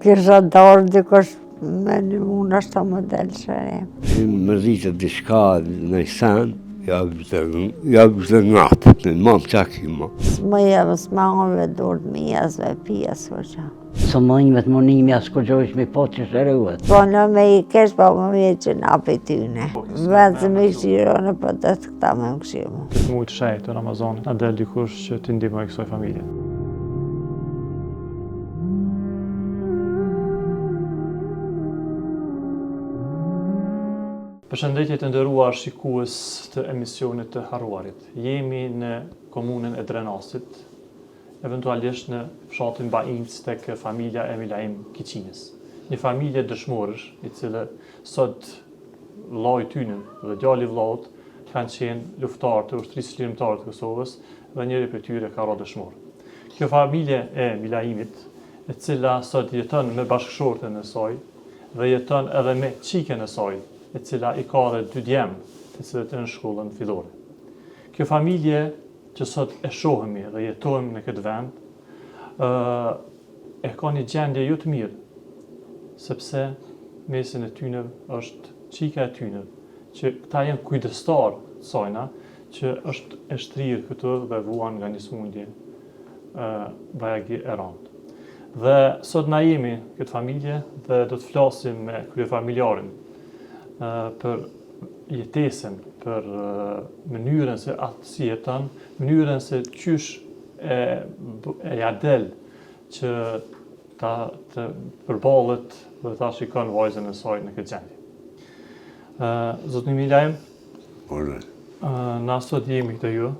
Kisha darë dikush me një mund është të model shëre. Më rritë diçka në sen, ja vështë ngatë, në mamë qaki ma. S'më jevë s'mangove durët mi jazve pjesë që. Së mënjëve të monimi asë këgjojsh me po që shërëhet. Po në me i kesh, po më vje që nga për tyne. Vetë se me këshirone, po të këta me më këshirë. Këtë mujtë shajtë të Ramazanit, a del dikush që t'i ndihmoj kësaj familje. Përshëndetje të nderuar shikues të emisionit të Harruarit. Jemi në komunën e Drenasit, eventualisht në fshatin Bainc tek familja e Milaim Kiçinës. Një familje dëshmorësh, i cilë sot vllai i tyre dhe djali i vllaut kanë qenë luftarë të ushtrisë lirimtare të Kosovës dhe njëri prej tyre ka rënë dëshmor. Kjo familje e Milaimit, e cila sot jeton me bashkëshorten e saj dhe jeton edhe me çiken e saj, e cila i ka dhe 2 djemë, të cilët në shkollën fillore. Kjo familje që sot e shohemi dhe jetojmë në këtë vend, e ka një gjendje jo të mirë, sepse mesin e tyne është çika e tyne, që këta janë kujdestar sajna, që është e shtrirë këtu dhe vuan nga një smundje vajagi e randë. Dhe sot na jemi këtë familje dhe do të flasim me kryefamiljarin për jetesën, për mënyrën se atë si jeton, mënyrën se qysh e jadel që të përballet dhe ta shikon vajzën e saj në këtë gjendje. Zotni Milaim, na sot jemi këtë ju,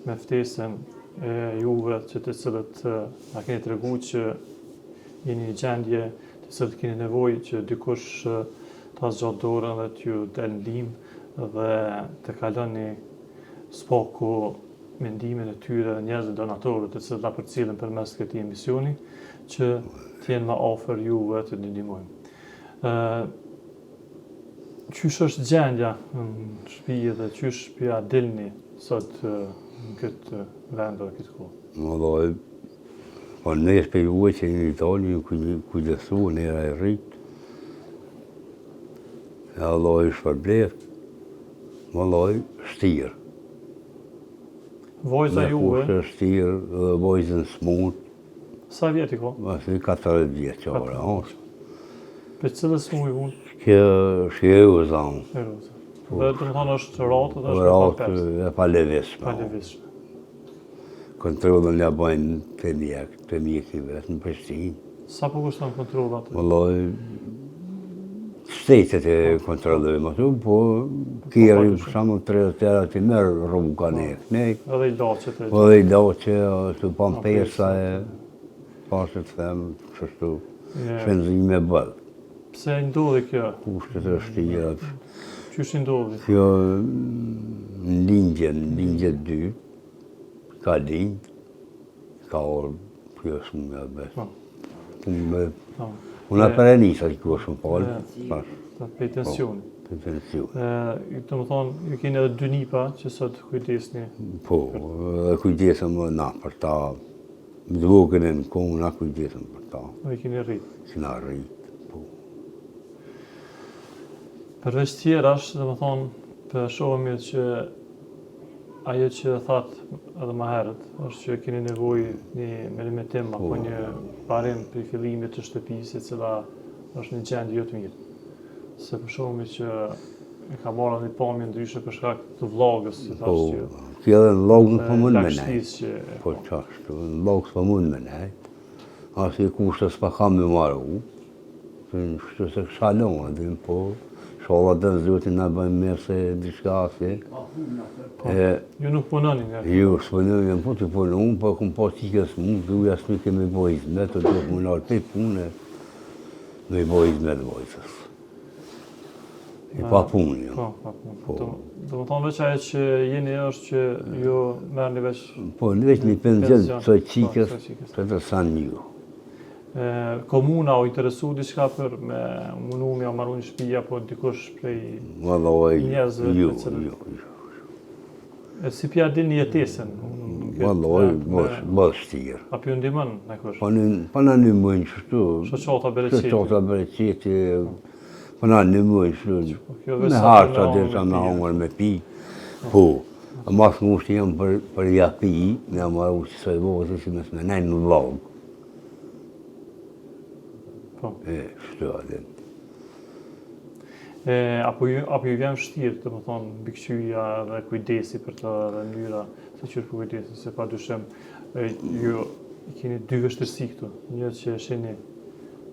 me ftesën e juve që të cilët na keni tregu që jeni një gjendje të cilët keni nevojë që dikush ta zgjatë dorën dhe t'ju del ndihmë dhe të kaloni spaku mendimin e tyre dhe njerëzve donatorë të cilët na përcjellen përmes këtij emisioni që t'jenë më afër juve të ndihmojmë. Qysh është gjendja në shtëpi dhe qysh pja dilni sot në këtë vend dhe këtë kohë? Vallai, po nesh për juve që në Itali kujdesu në era e rritë. Allah i shpërblet, vallai shtirë. Vojza juve? Me shtirë dhe vojzën smut. Sa vjeti ko? Asi 40 vjeqare. Për cilës mu i vunë? Kjo shkjeu zanë. Dhe të më thonë është ratë dhe është ratë e palevishme. Palevishme. Kontrolën ja bajnë të mjekive në Prishtinë. Sa po kushton kontrollat? Vallai, shtetet e kontrollojmë ato, po kjeri për shumë të tëra të merë rruga ne. Edhe i laqet e Edhe i laqet, të pampesa e pasë të themë, kështu shpenzime bëllë. Pse ndodhi kjo? Kushtet e shtira. Qysh ndodhi? Kjo në lindje 2, ka lindë, ka orë, kjo shumë nga betë. Unë për e njësa që kjo shumë palë. Për tensioni. Për tensioni. Të më thonë, ju keni edhe 2 nipa që sot kujdesni? Po, kujdesëm na për ta. Më dvogën e në komë, na kujdesëm për ta. Dhe keni rritë? Kena rritë, po. Përveç tjerash, të më thonë, për shohemi që ajo që thatë edhe më herët, është që keni nevojë një merimetim apo një parim për fillimit të shtëpisë, e cila është një gjendje jo të mirë. Se për shohemi që e ka marrë një pamje ndryshe për shkak të vllagës, si thashë që. Kjo edhe në vllagën po mund me nej. që Po qashtu, në vllagës po mund me nej. Asi kushtës pa kam me marru. Kështu se shalon, edhe po. Sholla dhe zotin na bëjmë mirë se diçka asi. Ju nuk punoni nga? Jo, s'punojmë, po të punon, po kum po qikës mund, du jasë nuk kemi bojzme, të do punar për punë, me bojzme të vojzës. I pa punë, jo. Po, pa punë. Do më thonë veç aje që jeni është që ju merë një veç... Po, në veç një penzion të qikës, të të sanë ju. Komuna o interesu diçka për me munumi o marru një shpija, po dikush prej njerëzve të cilët. Jo. Si pja din një jetesën, Valloj, më vështirë. Apo ju ndihmon me kush? Po na ndihmojnë kështu. Shoqata bereqeti. Shoqata bereqeti. Po na ndihmojnë kështu. Kjo Me vetë harta dhe sa me hongër me pi. Po. Mas ngushtë jam për ja pi, me amaru që soj vozë si mes me nejnë në vlogë. Po. Kështu atë. Apo ju vjen vështirë, të më thonë, mbikëqyrja dhe kujdesi për të dhe mënyra se qërë për kujdesi, se pa dyshim, ju i keni dy vështirësi këtu, një që sheni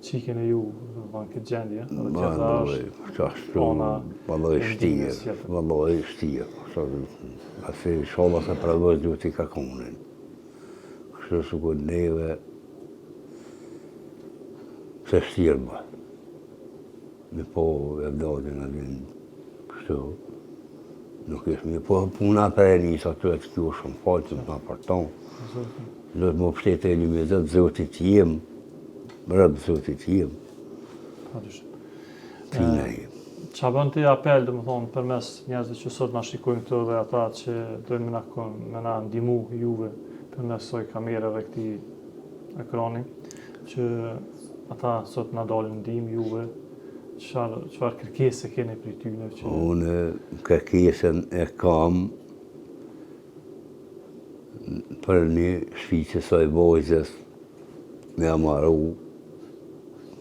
qiken e ju në këtë gjendje, dhe tjeta është ona e ndihmës tjetër. Valloj shtirë. Asi sholla se pradoj duhet i kakonin. Kështu su këtë neve se shtirë më. Me po e vdodin adin kështu, nuk ishë mirë, po puna për e njësa të e të kjo shumë falë, të më parton. Do të më pështetë e një me zëtë zotit jem, rëbë zotit jem. Pa dyshim. Tina jem. Qa bën të apel, dhe më thonë, për mes njerëzve që sot nga shikojnë këto dhe ata që dojnë me na ndimu juve për mes soj kamerave këti ekrani, që ata sot na dalin ndim juve, çfarë kërkese keni për tyne? Unë kërkesën e kam për një shfiqe soj vojzës me amaru,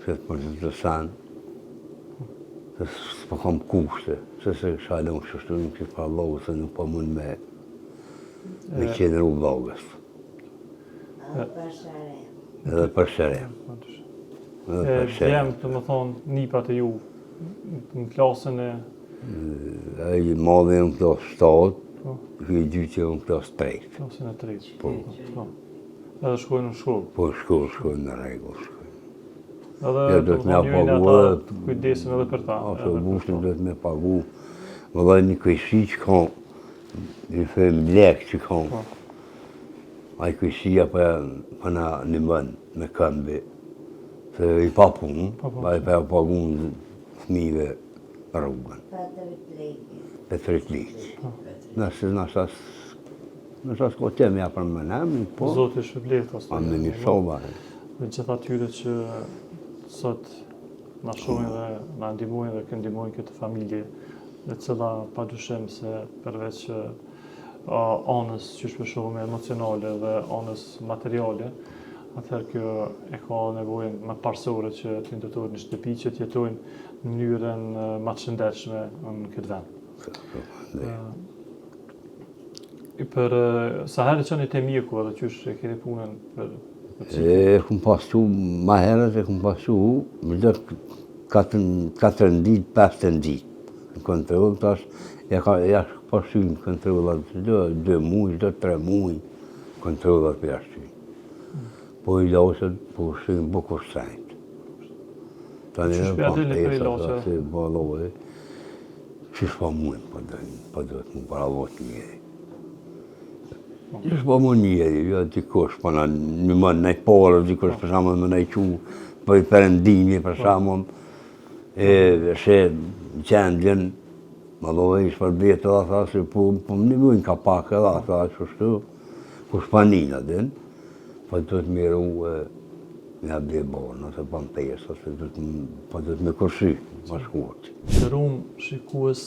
që të për të sanë, se s'po kam kushte, se shalën kështu nuk që pa vlogës, se nuk po mund me qenëru vlogës. Edhe për shërem. Djemë të më thonë nipat e ju në klasën e... Ai madhe në klasë 7, i dyqe në klasë 3. Klasën e 3. Po. Edhe shkojnë në shkollë. Po shkojnë në regullë. Edhe të më thonë ata kujdesin edhe për ta. Autobusin do të me pagu. Më dhe një këjshi që kam, një fëmë lek që kam. A i këjshia për na një mënë me këmbi. Se i pa punë, pa i pa pagu në fëmive rrugën. Petrit liqë. Nësë s'ko temja për më nëmë, po... Zotë i shëblet, a me një soba. Dhe gjitha tyre që sot na shohin dhe na ndihmojnë dhe këndimojnë këtë familje, dhe cila pa dyshim se përveç anës që shpeshohëm emocionale dhe anës materiale, atëherë kjo e ka nevojën më parsore që të ndërtojnë një shtëpi që të jetojnë në mënyrën më të shëndetshme në këtë vend. Për sa herë që një të mjeku edhe qysh e keni punën për E këmë pasu, ma herët e këmë pasu, më dhëtë 4 ditë, 5 ditë në kontrol, tash ja pasu në kontrolat, 2 muaj, 3 muaj kontrolat për jashtë. Po i lasët, po shëjnë bukur sejtë. Që shpjatën e për i lasët? Se balove, që shpa muaj, pa dhëtë mu paravot njëri. Që shpa mu njeri, ja dikosh, pa në më nëj parë, dikosh për shamën më nëj qu, për i përëndimi për shamën, e shë gjendjen, më dove ishë për betë dhe tha, se po më një mujnë ka pak edhe, tha, qështu, po shpanina din, po të të miru me abde borë, nëse pa më pesë, se po të të me kërshi, ma shkurti. Për unë shikues,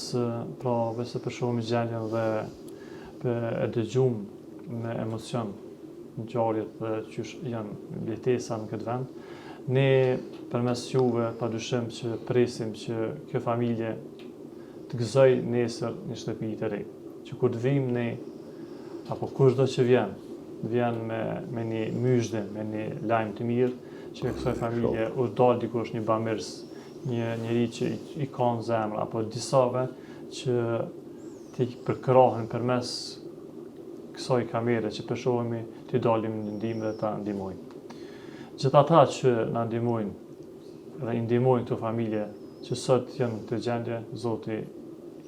pra vese për shumë i gjendjen dhe e dëgjumë me emocion në gjarjet dhe qysh janë mbjetesa në këtë vend, ne përmes juve pa dyshim që presim që kjo familje të gëzoj nesër një shtëpi të re. Që kur të vim ne, apo kushdo që vjen me një myshde, me një lajm të mirë, që kësaj familje u dal dikush një bamirës, njëri që i ka në zemrë, apo disave që ti përkrahen përmes kësaj kamere që përshohemi të dalim në ndimë dhe ta ndimojnë. Gjithë ata që na ndimojnë dhe i ndimojnë këto familje që sot janë të gjendje, Zoti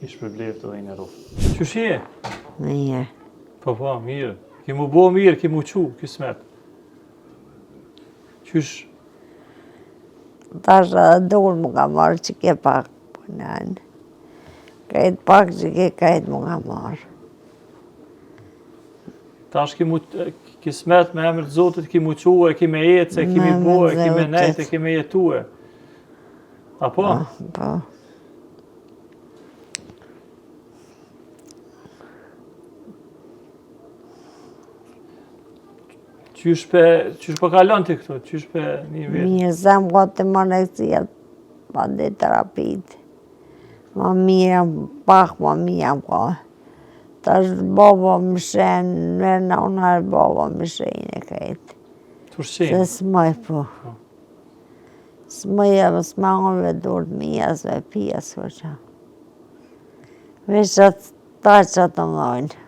i shpërbleft dhe i nërofë. Qysh je? Mirë. Po, mirë. Kemu bo mirë, kemu qu, kismet. Qysh? Tash edhe dur më ka marrë që ke pak punën. Kajtë pak që ke kajtë më ka marrë. tash kismet me emër të Zotit kimu quë, kime ecë, kimi bue, kime nejtë, kime jetue. Apo? Po. Qysh po kalon ti këtu? Qysh pe një vit? Mirë, zem ka të më leksia, pa dhe terapit. Ma mirë, pak ma mirë ka. Tash baba më shenë, nërë në baba më shenë e kajtë. Të shenë? Se s'maj po. S'maj e më s'mangove dur të mijas me pjes, ko që. Vesh atë ta që të mdojnë.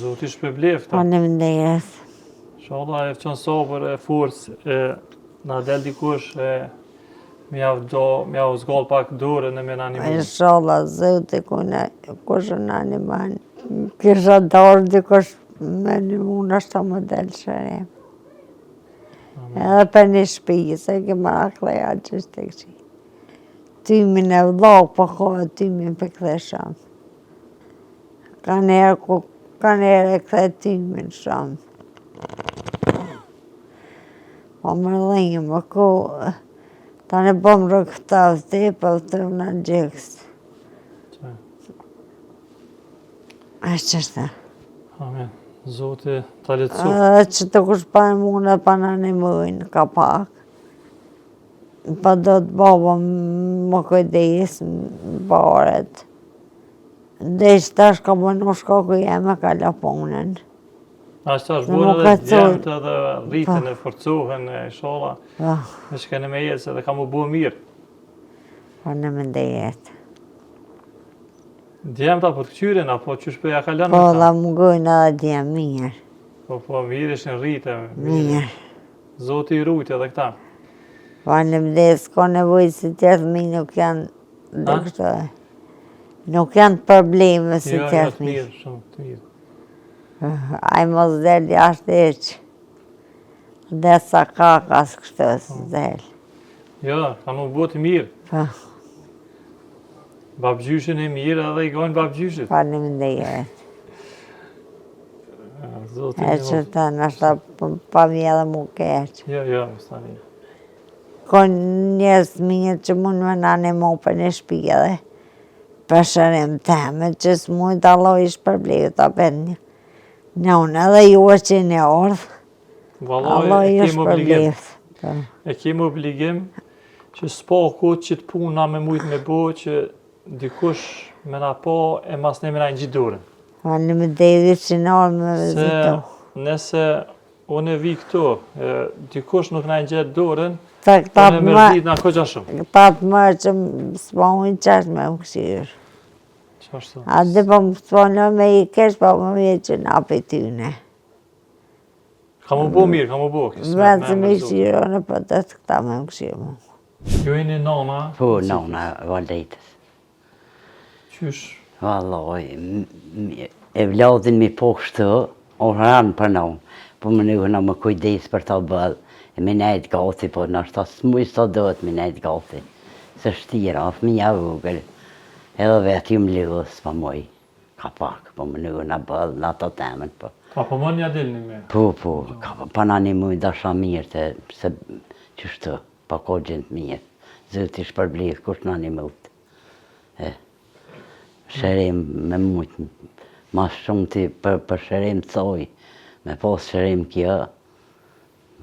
Zoti shpëblefta. Pa në mndejet. Inshallah e qënë sobër e forcë, na del dikush mja u zgoll pak dorën e me në animu. Inshallah, zëti kush në animan. Kisha dorë dikush me animu në ashtë më del shërem. Edhe për një shpijë, se kemë akleja që shtë të këqi. Tymin e vlog, po kohë tymin për këthe shumë. Ka njerë e këthe tymin shumë. Po më rëdhenjë më ku, ta në bëmë rëkëtav të i për të në gjekës. E që është? Amen. Zoti ta letësu. Edhe që të kush pa në mune pa në një mëjnë, ka pak. Pa do të baba më kujdes më baret. Dhe që tash ka bënu shkoku jeme ka laponën. Ashtë është bërë edhe djemët edhe rritën e forcohen e shola. Me shkene me jetë, edhe ka mu bu mirë. Po në më ndejet. Djemët apo të këqyrin, apo që shpeja ka lënë? Po la më gojnë edhe djemë mirë. Po mirë ishin rritë. Mirë. Zoti i rujtë edhe këta. Po në më ndejet, s'ko nevojë si tjetë mi nuk janë dhe kështë. Nuk janë probleme si tjetë mi. Jo, të mirë, shumë të mirë. Aj mos del jashtë eqë. Dhe sa kakas kështë së del. Jo, ka nuk botë mirë. Po. Babgjyshin e mirë edhe i gojnë babgjyshit. Po në më ndejet. E që të nështë pa mi edhe mu keqë. Jo, më stani. Ko njës mirë që mund me nane mu për një shpi edhe për shërim teme që s'mujt Allah ishë përblejë të bëndë. Në unë edhe ju e që një ordhë, Allah ishë përblejë. E kemë obligim që s'po këtë që të puna me mujtë me bo që dikush me na po e mas ne me na në gjithë dorën. Po në më devi që në orë me vizitu. Se nëse unë e vi këtu, dikush nuk na në gjithë dorën, Këta unë e mërzit nga ko gjashëm. Këta të më që s'po unë qash me më këshirë. Qashtu? A dhe po më s'ponë me i kesh, po më vjetë që nga për tyne. Ka mu bo mirë, ka mu bo. Vetë se me këshirë, në për të këta me më këshirë mu. Jo e një nana? Po, nana valejtës. Qysh? Vallaj, e vladin mi po kështu, o ranë për nëmë, po më nëhëna më kujdes për ta bëllë, e me nejtë gati, po në ashtë asë mujë sa dëhet me nejtë gati. Se shtira, fëmija vogël, edhe vetë ju më lëhës pa moj, ka pak, po më nëhëna bëllë, në ato temen, po. Po më një dilni me? Po, pa në një mujë dasha mirë, se qështu, pa ko gjendë mirë, zëti shpërblidh, kush në një mujtë. Shërim me mujtë, ma shumë ti për shërim të soj, me pas shërim kjo,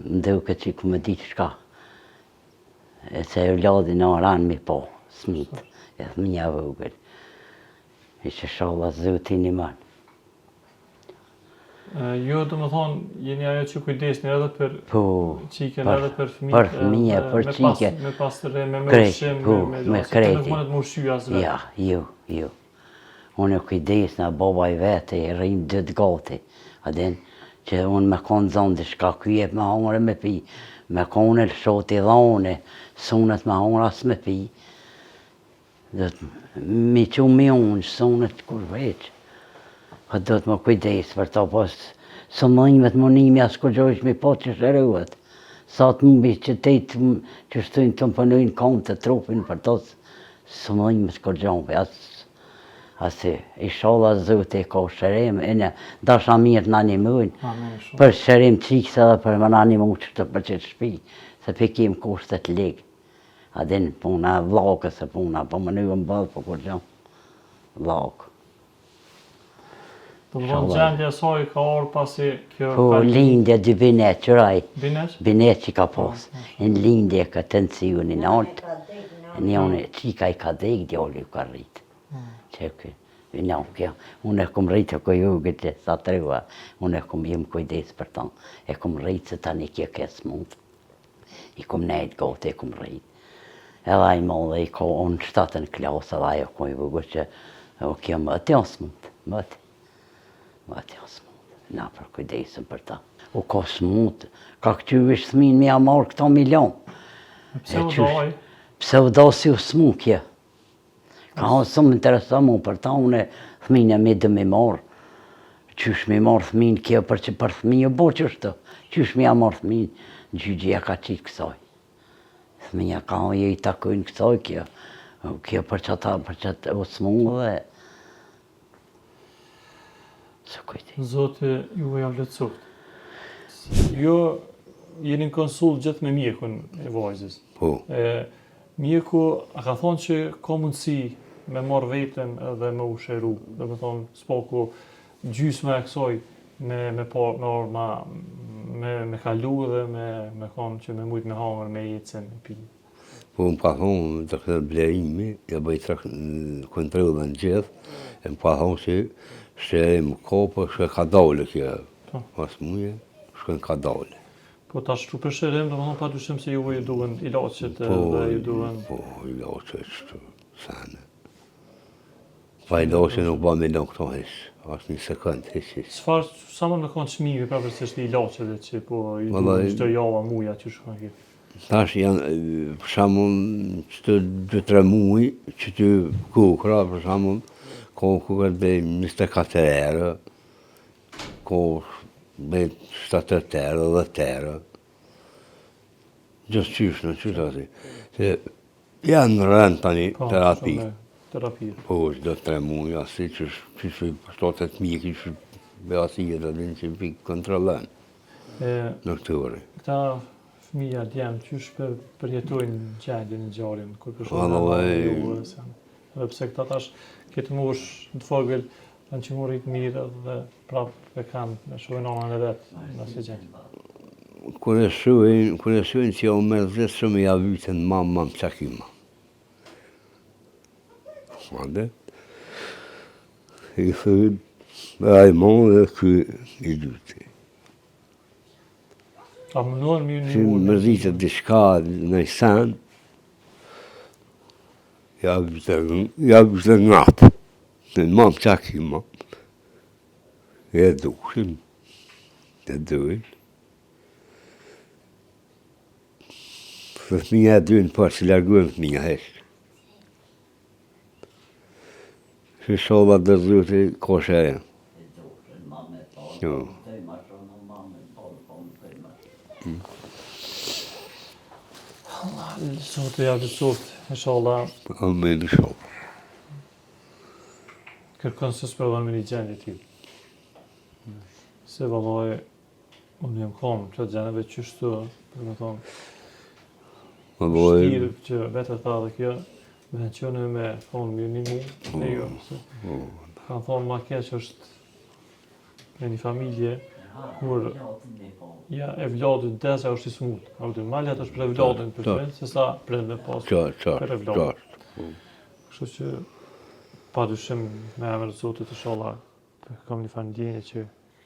më duke që ku më di qka. E se e vladi në ranë mi po, smitë, e thëmija vogël. I që shala zëti një manë. Jo, do më thonë, jeni ajo që kujdesni edhe për qiken, edhe për fëmijë. Për fëmijë, për qike. Me pastërim, me ushqim, me kreti. Nuk mundet më ushqy as vetë. Ja, jo. Unë e kujdesna, baba i vete, i rrim dëtë gati. Adin, që unë me konë zonë dhe shka kyjep me hongre me pi, me konë e lëshoti dhone, sunet me hongre as me pi. Mi që mi unë, sunet kur veç. Po do të më kujdes për ta pas, së mënjëve të monimi as kur gjojsh mi po që shërëhet. Sa të mëbi që tejtë që shtojnë të më përnujnë kam të trupin për tos, së mënjëve të kur gjojnë, Asi, inshallah Zoti ka shërim, e dasha mirë na animojnë. Amen, shumë. Për shërim qikës edhe për më na animu që të për qëtë shpi, se pikim kushtet ligë. A din puna vlakë se puna, po më një më bëllë, po kur gjë. Vlakë. Do të thonë gjendja e saj ka orë pasi kjo... Po lindje dy binet, qëraj. Binesh? Binet që ka pas. Në lindje ka të nësiju një naltë. Njone qika i ka dhek, djali u ka rritë. Që kë, kjo. Unë e kom rritë ko ju këtë sa treva. Unë e kom jem kujdes për ta. E kom rritë se tani kjo kësë mund. I kom nejtë gote, e kom rritë. Edhe i mollë i ka unë 7 klasë, edhe ajo ko i vëgë që kjo më të jasë mund. Më të jasë mund. Na për kujdesën për ta. U ka smut, ka këtyvish thmin me ja marrë këta milion. Pse u doj? Pse u do si u smu kje. Ka hanë së më intereso mu për ta, unë thmin e me dë me marrë. Qysh me marrë thmin kje për që për thmin e bo qështë. Qysh me ja marrë thmin, gjygjia ka qitë kësaj. Thminja ka hanë je i takojnë kësaj kje. Kje për që ta u smu dhe... Së kujti. Zotë ju e javletësot. Jo, jeni në konsull gjithë me mjekun e vajzës. Po. Mjeku, a ka thonë që ka mundësi me marrë vetën dhe me u shëru, dhe me thonë, s'paku gjysme e kësoj me kalu dhe me thonë që me mujtë me hangër, me jetësen, me pi. Po më ka thonë të këtë blerimi, ja bëj kontrolën gjithë, e më ka thonë që shërim kopë, shë ka dole kjo, pas muje, shkën ka dole. Po ta shtu për shërim, dhe më thonë pa dushim se ju i duhen ilaqet dhe ju duhen... Po, ilaqet që sene. Pa ilaqet nuk ba me lënë këto hesh, ashtë një sekund hesh. Çfarë, sa më kanë çmimi përveçsisht ilaqeve që po i duhen çdo javë muja që shkon këtu. Tash janë, për shembull, çdo 2-3 muaj që ty kukra, për shembull, ka kukra dhe 24 erë, ka dhe 7 erë, 10 erë. Gjësë qysh në qysh ati. Se janë rënd tani terapi. Terapi. Po, çdo 3 muaj, asi qysh përshtotet mjek, qysh beasi e dhe din që i kontrolën në këtëri. Këta fëmija djemë, qysh përjetojnë gjendje në gjarin, kur përshtonë edhe pse këta tash këtë mush në të fogël, kanë që mu rritë mirë dhe prapë e kanë me shojnë anën e vetë në se gjendje. Kër e shojnë që ja u mërzit shumë ja vytën mamma më qakima. Ande? I thënë, Rajmon dhe kë i dyti. A mënohen mirë Që një mërzitet diçka në i sen, ja vytë ngatë. Në mam qakima. E dushim. E dujnë. Fëmija e dujnë për që largujnë fëmija heshtë. Që shola dërzuti koshere. Jo. Zotë ja vësot, inshallah, Amen, inshallah. kërkon se s'përdojnë me një gjendje ti. Se vallaj, unë jem kam që gjendeve qështu, për me thonë, shtirë që vetë tha dhe kjo, me qënë me thonë mirë një mu, e jo, se kanë thonë ma keq është me një familje, kur ja e vladën desa është i smut. A vëtë maljat është për e vladën për të se sa prende pas për e vladën. Kështu që pa dushim me emër të Zotit inshallah, kam një farë ndjenje që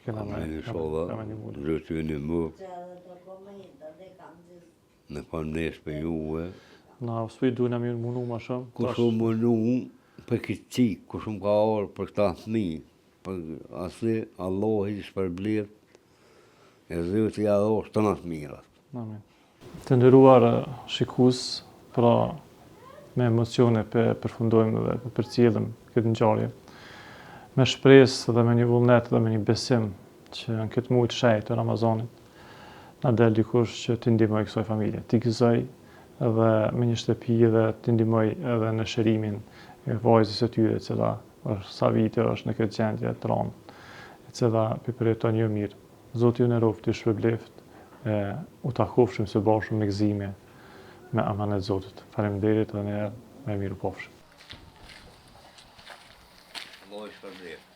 kena me një mullë. Zëtë një mu, në kam nesh për juve. Na, s'pu i dujna mirë munu ma shumë. Ku shumë munu për këtë qikë, ku shumë ka orë për këta thmi, për asli Allah i shpërblir, e Zëtë ja dhe është të nëtë mirat. Amin. Të ndëruar shikus, pra me emocione përfundojmë dhe përcjellim këtë ngjarje. Me shpresë dhe me një vullnet dhe me një besim që në këtë muaj të shenjtë të Ramazanit na del dikush që t'i ndihmoj kësaj familje, t'i gëzoj edhe me një shtëpi dhe t'i ndihmoj edhe në shërimin e vajzës së tyre, e cila është sa vite është në këtë gjendje të rëndë, e cila përjeton jo mirë. Zoti ju në roftë, ju shpërbleft, u takofshim së bashku me gëzime me amanet Zotit. Faleminderit edhe një herë me mirë pofshim. Allah i shpërbleft.